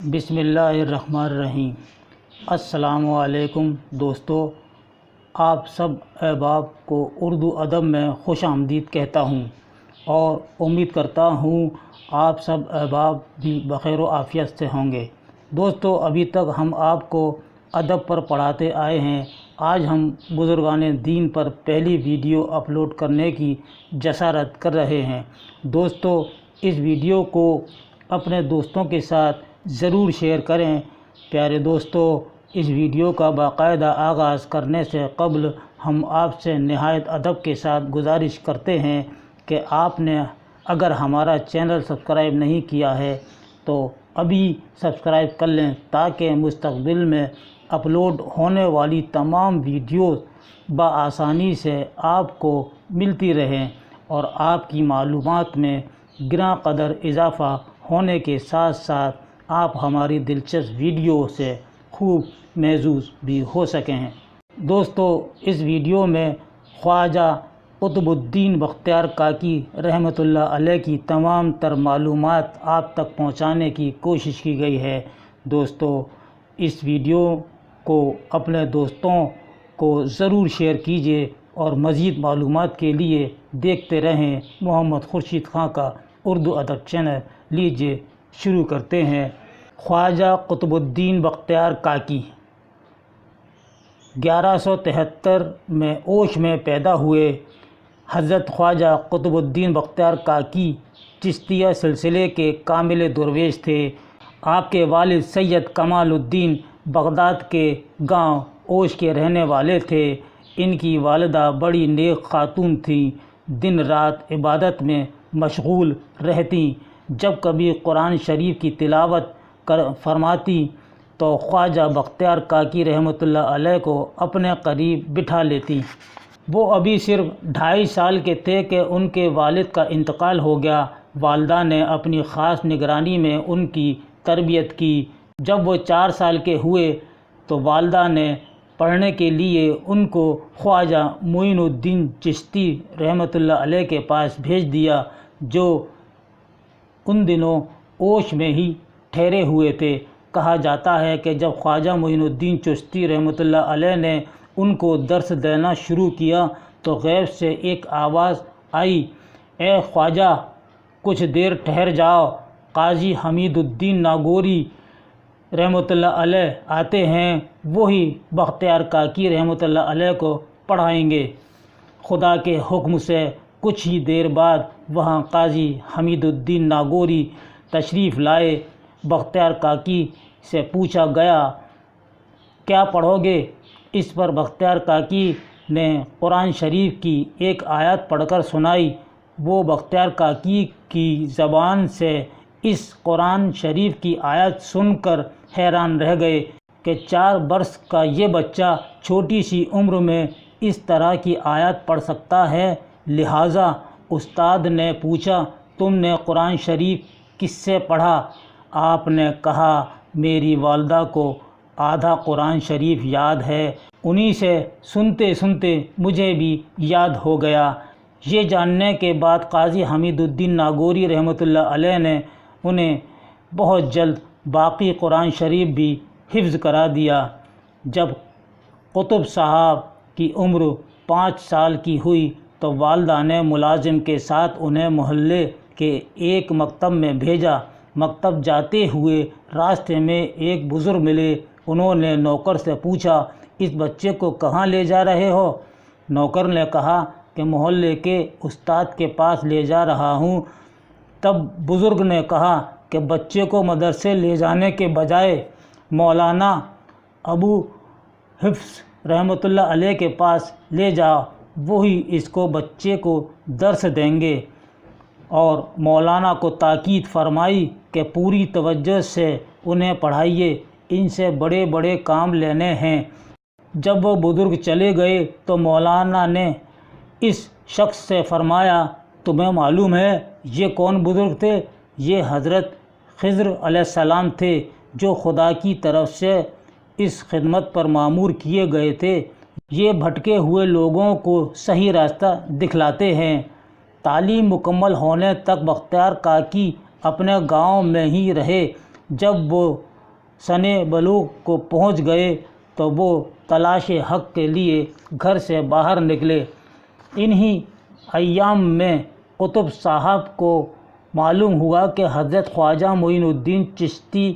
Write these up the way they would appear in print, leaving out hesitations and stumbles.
بسم اللہ الرحمن الرحیم۔ السلام علیکم دوستو، آپ سب احباب کو اردو ادب میں خوش آمدید کہتا ہوں اور امید کرتا ہوں آپ سب احباب بھی بخیر و عافیت سے ہوں گے۔ دوستو، ابھی تک ہم آپ کو ادب پر پڑھاتے آئے ہیں۔ آج ہم بزرگان دین پر پہلی ویڈیو اپلوڈ کرنے کی جسارت کر رہے ہیں۔ دوستو، اس ویڈیو کو اپنے دوستوں کے ساتھ ضرور شیئر کریں۔ پیارے دوستو، اس ویڈیو کا باقاعدہ آغاز کرنے سے قبل ہم آپ سے نہایت ادب کے ساتھ گزارش کرتے ہیں کہ آپ نے اگر ہمارا چینل سبسکرائب نہیں کیا ہے تو ابھی سبسکرائب کر لیں تاکہ مستقبل میں اپلوڈ ہونے والی تمام ویڈیوز بآسانی سے آپ کو ملتی رہیں اور آپ کی معلومات میں گراں قدر اضافہ ہونے کے ساتھ ساتھ آپ ہماری دلچسپ ویڈیو سے خوب محظوظ بھی ہو سکیں۔ دوستو، اس ویڈیو میں خواجہ قطب الدین بختیار کاکی رحمۃ اللہ علیہ کی تمام تر معلومات آپ تک پہنچانے کی کوشش کی گئی ہے۔ دوستو، اس ویڈیو کو اپنے دوستوں کو ضرور شیئر کیجیے اور مزید معلومات کے لیے دیکھتے رہیں محمد خورشید خان کا اردو ادب چینل۔ لیجیے شروع کرتے ہیں۔ خواجہ قطب الدین بختیار کاکی 1173 میں اوش میں پیدا ہوئے۔ حضرت خواجہ قطب الدین بختیار کاکی چشتیہ سلسلے کے کامل درویش تھے۔ آپ کے والد سید کمال الدین بغداد کے گاؤں اوش کے رہنے والے تھے۔ ان کی والدہ بڑی نیک خاتون تھیں، دن رات عبادت میں مشغول رہتیں۔ جب کبھی قرآن شریف کی تلاوت فرماتی تو خواجہ بختیار کاکی رحمۃ اللہ علیہ کو اپنے قریب بٹھا لیتی۔ وہ ابھی صرف 2.5 سال کے تھے کہ ان کے والد کا انتقال ہو گیا۔ والدہ نے اپنی خاص نگرانی میں ان کی تربیت کی۔ جب وہ 4 سال کے ہوئے تو والدہ نے پڑھنے کے لیے ان کو خواجہ معین الدین چشتی رحمۃ اللہ علیہ کے پاس بھیج دیا، جو ان دنوں اوش میں ہی ٹھہرے ہوئے تھے۔ کہا جاتا ہے کہ جب خواجہ معین الدین چشتی رحمۃ اللہ علیہ نے ان کو درس دینا شروع کیا تو غیب سے ایک آواز آئی، اے خواجہ، کچھ دیر ٹھہر جاؤ، قاضی حمید الدین ناگوری رحمۃ اللہ علیہ آتے ہیں، وہی بختیار کاکی رحمۃ اللہ علیہ کو پڑھائیں گے۔ خدا کے حکم سے کچھ ہی دیر بعد وہاں قاضی حمید الدین ناگوری تشریف لائے۔ بختیار کاکی سے پوچھا گیا، کیا پڑھو گے؟ اس پر بختیار کاکی نے قرآن شریف کی ایک آیت پڑھ کر سنائی۔ وہ بختیار کاکی کی زبان سے اس قرآن شریف کی آیت سن کر حیران رہ گئے کہ 4 برس کا یہ بچہ چھوٹی سی عمر میں اس طرح کی آیت پڑھ سکتا ہے۔ لہٰذا استاد نے پوچھا، تم نے قرآن شریف کس سے پڑھا؟ آپ نے کہا، میری والدہ کو آدھا قرآن شریف یاد ہے، انہی سے سنتے سنتے مجھے بھی یاد ہو گیا۔ یہ جاننے کے بعد قاضی حمید الدین ناگوری رحمۃ اللہ علیہ نے انہیں بہت جلد باقی قرآن شریف بھی حفظ کرا دیا۔ جب قطب صاحب کی عمر 5 سال کی ہوئی تو والدہ نے ملازم کے ساتھ انہیں محلے کے ایک مکتب میں بھیجا۔ مکتب جاتے ہوئے راستے میں ایک بزرگ ملے۔ انہوں نے نوکر سے پوچھا، اس بچے کو کہاں لے جا رہے ہو؟ نوکر نے کہا کہ محلے کے استاد کے پاس لے جا رہا ہوں۔ تب بزرگ نے کہا کہ بچے کو مدرسے لے جانے کے بجائے مولانا ابو حفص رحمۃ اللہ علیہ کے پاس لے جاؤ، وہی اس کو بچے کو درس دیں گے۔ اور مولانا کو تاکید فرمائی کہ پوری توجہ سے انہیں پڑھائیے، ان سے بڑے بڑے کام لینے ہیں۔ جب وہ بزرگ چلے گئے تو مولانا نے اس شخص سے فرمایا، تمہیں معلوم ہے یہ کون بزرگ تھے؟ یہ حضرت خضر علیہ السلام تھے، جو خدا کی طرف سے اس خدمت پر مامور کیے گئے تھے۔ یہ بھٹکے ہوئے لوگوں کو صحیح راستہ دکھلاتے ہیں۔ تعلیم مکمل ہونے تک بختیار کاکی اپنے گاؤں میں ہی رہے۔ جب وہ سن بلوغ کو پہنچ گئے تو وہ تلاش حق کے لیے گھر سے باہر نکلے۔ انہی ایام میں قطب صاحب کو معلوم ہوا کہ حضرت خواجہ معین الدین چشتی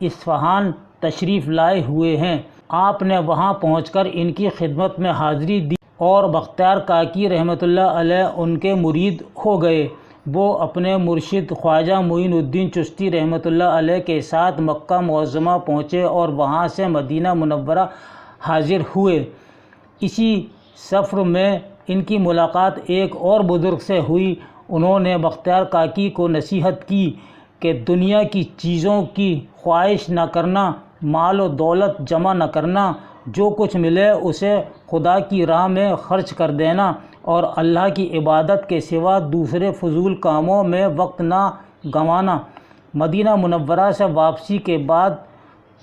اصفہان تشریف لائے ہوئے ہیں۔ آپ نے وہاں پہنچ کر ان کی خدمت میں حاضری دی اور بختیار کاکی رحمۃ اللہ علیہ ان کے مرید ہو گئے۔ وہ اپنے مرشد خواجہ معین الدین چشتی رحمۃ اللہ علیہ کے ساتھ مکہ معظمہ پہنچے اور وہاں سے مدینہ منورہ حاضر ہوئے۔ اسی سفر میں ان کی ملاقات ایک اور بزرگ سے ہوئی۔ انہوں نے بختیار کاکی کو نصیحت کی کہ دنیا کی چیزوں کی خواہش نہ کرنا، مال و دولت جمع نہ کرنا، جو کچھ ملے اسے خدا کی راہ میں خرچ کر دینا اور اللہ کی عبادت کے سوا دوسرے فضول کاموں میں وقت نہ گنوانا۔ مدینہ منورہ سے واپسی کے بعد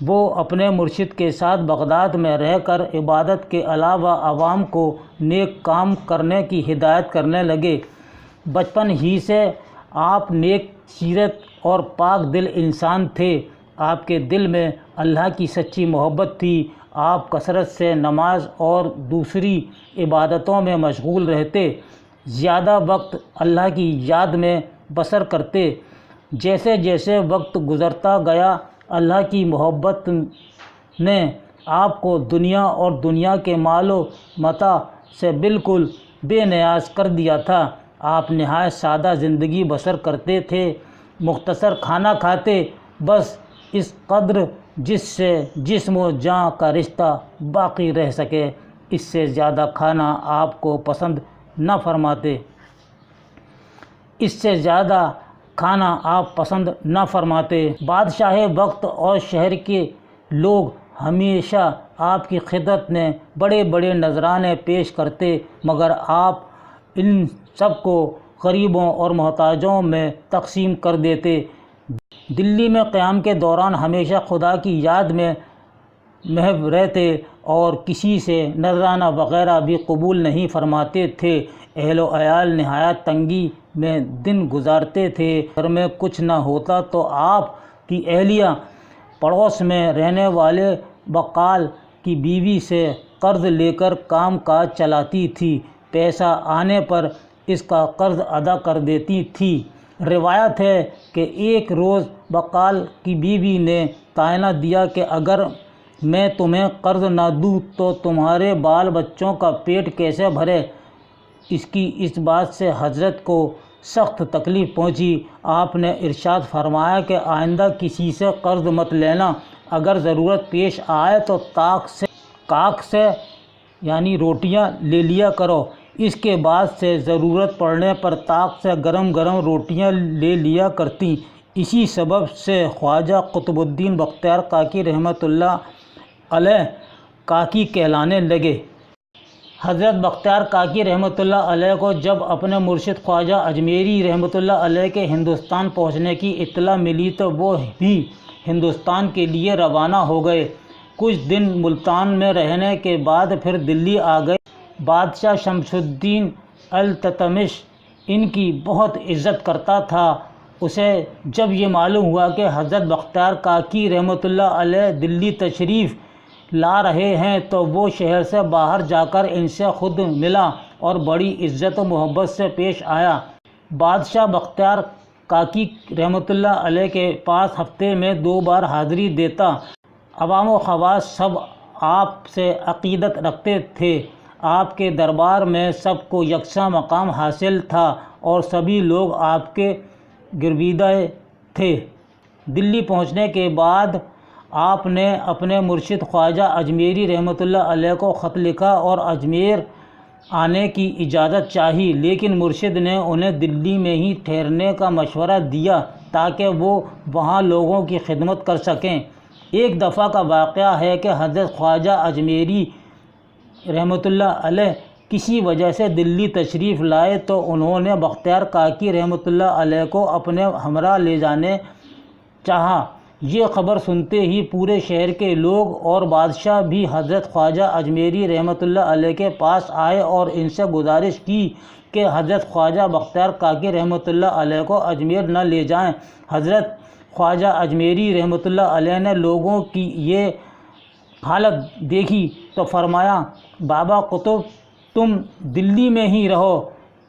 وہ اپنے مرشد کے ساتھ بغداد میں رہ کر عبادت کے علاوہ عوام کو نیک کام کرنے کی ہدایت کرنے لگے۔ بچپن ہی سے آپ نیک سیرت اور پاک دل انسان تھے۔ آپ کے دل میں اللہ کی سچی محبت تھی۔ آپ کثرت سے نماز اور دوسری عبادتوں میں مشغول رہتے، زیادہ وقت اللہ کی یاد میں بسر کرتے۔ جیسے جیسے وقت گزرتا گیا، اللہ کی محبت نے آپ کو دنیا اور دنیا کے مال و متاع سے بالکل بے نیاز کر دیا تھا۔ آپ نہایت سادہ زندگی بسر کرتے تھے، مختصر کھانا کھاتے، بس اس قدر جس سے جسم و جاں کا رشتہ باقی رہ سکے، اس سے زیادہ کھانا آپ کو پسند نہ فرماتے۔ بادشاہ وقت اور شہر کے لوگ ہمیشہ آپ کی خدمت میں بڑے بڑے نذرانے پیش کرتے، مگر آپ ان سب کو غریبوں اور محتاجوں میں تقسیم کر دیتے۔ دلی میں قیام کے دوران ہمیشہ خدا کی یاد میں محو رہتے اور کسی سے نذرانہ وغیرہ بھی قبول نہیں فرماتے تھے۔ اہل و عیال نہایت تنگی میں دن گزارتے تھے۔ گھر میں کچھ نہ ہوتا تو آپ کی اہلیہ پڑوس میں رہنے والے بقال کی بیوی سے قرض لے کر کام کاج چلاتی تھی۔ پیسہ آنے پر اس کا قرض ادا کر دیتی تھی۔ روایت ہے کہ ایک روز بقال کی بیوی نے طعنہ دیا کہ اگر میں تمہیں قرض نہ دوں تو تمہارے بال بچوں کا پیٹ کیسے بھرے؟ اس بات سے حضرت کو سخت تکلیف پہنچی۔ آپ نے ارشاد فرمایا کہ آئندہ کسی سے قرض مت لینا، اگر ضرورت پیش آئے تو کاک سے یعنی روٹیاں لے لیا کرو۔ اس کے بعد سے ضرورت پڑنے پر طاق سے گرم گرم روٹیاں لے لیا کرتی۔ اسی سبب سے خواجہ قطب الدین بختیار کاکی رحمۃ اللہ علیہ کاکی کہلانے لگے۔ حضرت بختیار کاکی رحمۃ اللہ علیہ کو جب اپنے مرشد خواجہ اجمیری رحمۃ اللہ علیہ کے ہندوستان پہنچنے کی اطلاع ملی تو وہ بھی ہندوستان کے لیے روانہ ہو گئے۔ کچھ دن ملتان میں رہنے کے بعد پھر دلی آ گئے۔ بادشاہ شمس الدین التتمش ان کی بہت عزت کرتا تھا۔ اسے جب یہ معلوم ہوا کہ حضرت بختیار کاکی رحمۃ اللہ علیہ دلی تشریف لا رہے ہیں تو وہ شہر سے باہر جا کر ان سے خود ملا اور بڑی عزت و محبت سے پیش آیا۔ بادشاہ بختیار کاکی رحمۃ اللہ علیہ کے پاس ہفتے میں 2 بار حاضری دیتا۔ عوام و خواص سب آپ سے عقیدت رکھتے تھے۔ آپ کے دربار میں سب کو یکساں مقام حاصل تھا اور سبھی لوگ آپ کے گرویدہ تھے۔ دلی پہنچنے کے بعد آپ نے اپنے مرشد خواجہ اجمیری رحمۃ اللہ علیہ کو خط لکھا اور اجمیر آنے کی اجازت چاہی، لیکن مرشد نے انہیں دلی میں ہی ٹھہرنے کا مشورہ دیا تاکہ وہ وہاں لوگوں کی خدمت کر سکیں۔ ایک دفعہ کا واقعہ ہے کہ حضرت خواجہ اجمیری رحمۃ اللہ علیہ کسی وجہ سے دلی تشریف لائے تو انہوں نے بختیار کاکی رحمۃ اللہ علیہ کو اپنے ہمراہ لے جانے چاہا۔ یہ خبر سنتے ہی پورے شہر کے لوگ اور بادشاہ بھی حضرت خواجہ اجمیری رحمۃ اللہ علیہ کے پاس آئے اور ان سے گزارش کی کہ حضرت خواجہ بختیار کاکی رحمۃ اللہ علیہ کو اجمیر نہ لے جائیں۔ حضرت خواجہ اجمیری رحمۃ اللہ علیہ نے لوگوں کی یہ حالت دیکھی تو فرمایا، بابا قطب تم دلی میں ہی رہو،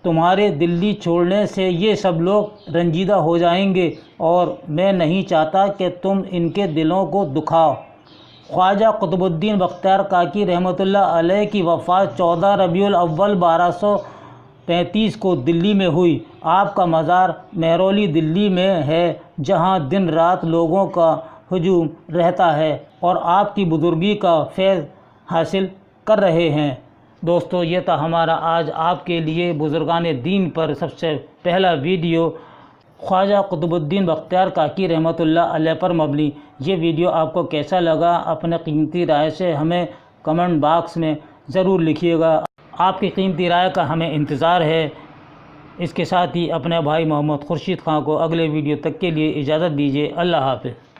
تمہارے دلی چھوڑنے سے یہ سب لوگ رنجیدہ ہو جائیں گے اور میں نہیں چاہتا کہ تم ان کے دلوں کو دکھاؤ۔ خواجہ قطب الدین بختیار کاکی رحمۃ اللہ علیہ کی وفات 14 ربیع الاول 1235 کو دلی میں ہوئی۔ آپ کا مزار مہرولی دلی میں ہے، جہاں دن رات لوگوں کا ہجوم رہتا ہے اور آپ کی بزرگی کا فیض حاصل کر رہے ہیں۔ دوستو، یہ تھا ہمارا آج آپ کے لیے بزرگان دین پر سب سے پہلا ویڈیو، خواجہ قطب الدین بختیار کاکی رحمۃ اللہ علیہ پر مبنی۔ یہ ویڈیو آپ کو کیسا لگا؟ اپنے قیمتی رائے سے ہمیں کمنٹ باکس میں ضرور لکھیے گا۔ آپ کی قیمتی رائے کا ہمیں انتظار ہے۔ اس کے ساتھ ہی اپنے بھائی محمد خورشید خان کو اگلے ویڈیو تک کے لیے اجازت دیجیے۔ اللہ حافظ۔